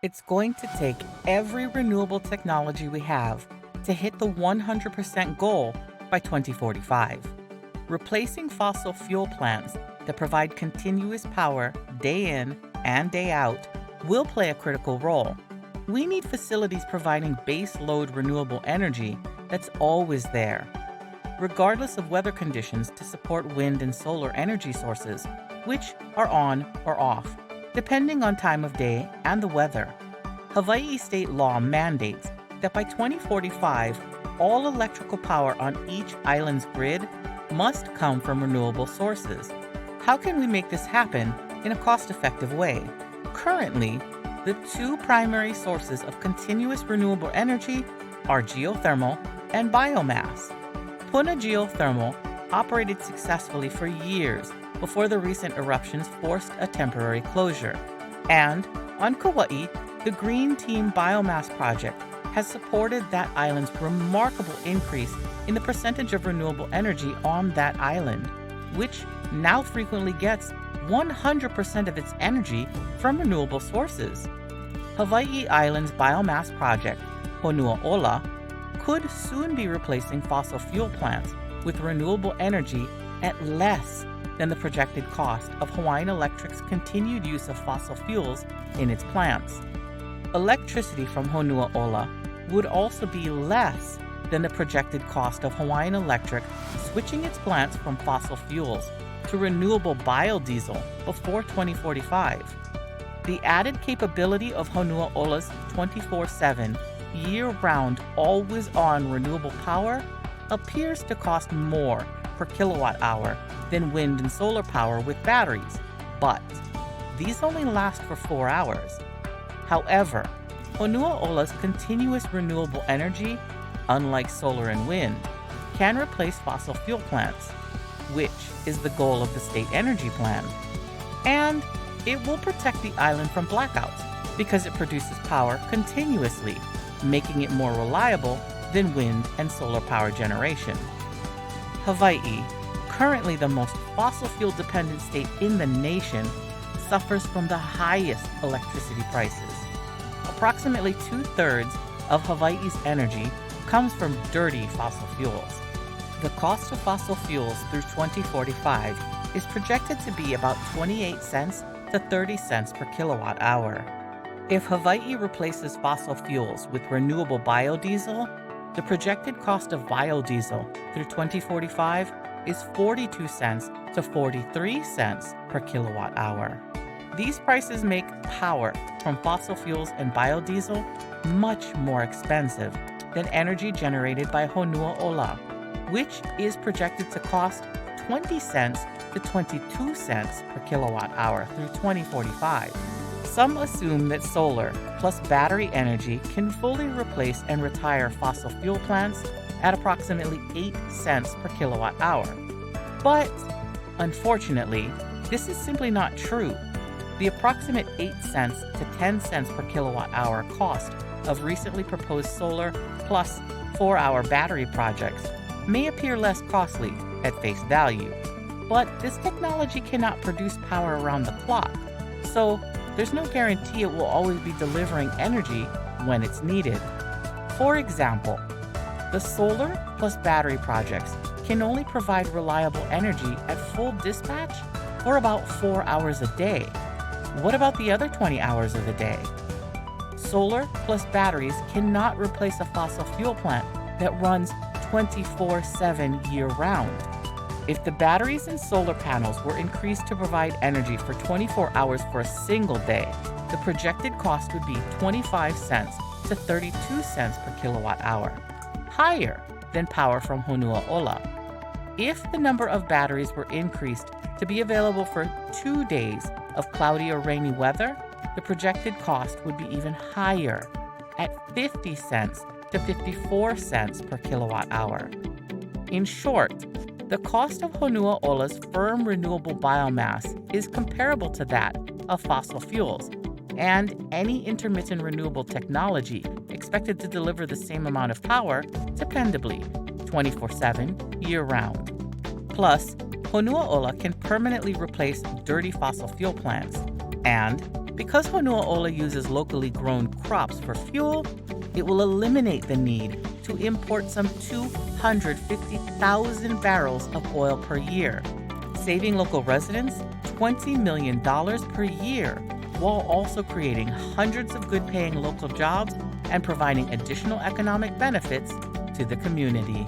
It's going to take every renewable technology we have to hit the 100% goal by 2045. Replacing fossil fuel plants that provide continuous power day in and day out will play a critical role. We need facilities providing base load renewable energy that's always there, regardless of weather conditions, to support wind and solar energy sources, which are on or off, depending on time of day and the weather. Hawaii state law mandates that by 2045, all electrical power on each island's grid must come from renewable sources. How can we make this happen in a cost-effective way? Currently, the two primary sources of continuous renewable energy are geothermal and biomass. Puna Geothermal operated successfully for years before the recent eruptions forced a temporary closure. And on Kauai, the Green Team Biomass Project has supported that island's remarkable increase in the percentage of renewable energy on that island, which now frequently gets 100% of its energy from renewable sources. Hawaii Island's biomass project, Honua Ola, could soon be replacing fossil fuel plants with renewable energy at less than the projected cost of Hawaiian Electric's continued use of fossil fuels in its plants. Electricity from Honua Ola would also be less than the projected cost of Hawaiian Electric switching its plants from fossil fuels to renewable biodiesel before 2045. The added capability of Honua Ola's 24/7, year-round, always-on renewable power appears to cost more per kilowatt hour than wind and solar power with batteries, but these only last for 4 hours. However, Honua Ola's continuous renewable energy, unlike solar and wind, can replace fossil fuel plants, which is the goal of the state energy plan. And it will protect the island from blackouts because it produces power continuously, making it more reliable than wind and solar power generation. Hawaii, currently the most fossil fuel dependent state in the nation, suffers from the highest electricity prices. Approximately 2/3 of Hawaii's energy comes from dirty fossil fuels. The cost of fossil fuels through 2045 is projected to be about 28 cents to 30 cents per kilowatt hour. If Hawaii replaces fossil fuels with renewable biodiesel, the projected cost of biodiesel through 2045 is 42 cents to 43 cents per kilowatt hour. These prices make power from fossil fuels and biodiesel much more expensive than energy generated by Honua Ola, which is projected to cost 20 cents to 22 cents per kilowatt hour through 2045. Some assume that solar plus battery energy can fully replace and retire fossil fuel plants at approximately 8 cents per kilowatt hour. But, unfortunately, this is simply not true. The approximate 8 cents to 10 cents per kilowatt hour cost of recently proposed solar plus 4-hour battery projects may appear less costly at face value, but this technology cannot produce power around the clock, so there's no guarantee it will always be delivering energy when it's needed. For example, the solar plus battery projects can only provide reliable energy at full dispatch for about 4 hours a day. What about the other 20 hours of the day? Solar plus batteries cannot replace a fossil fuel plant that runs 24/7 year-round. If the batteries and solar panels were increased to provide energy for 24 hours for a single day, the projected cost would be 25 cents to 32 cents per kilowatt hour, higher than power from Honua Ola. If the number of batteries were increased to be available for 2 days of cloudy or rainy weather, the projected cost would be even higher, at 50 cents to 54 cents per kilowatt hour. In short, the cost of Honua Ola's firm renewable biomass is comparable to that of fossil fuels, and any intermittent renewable technology expected to deliver the same amount of power dependably, 24/7, year-round. Plus, Honua Ola can permanently replace dirty fossil fuel plants, and Because Honua Ola uses locally grown crops for fuel, it will eliminate the need to import some 250,000 barrels of oil per year, saving local residents $20 million per year, while also creating hundreds of good-paying local jobs and providing additional economic benefits to the community.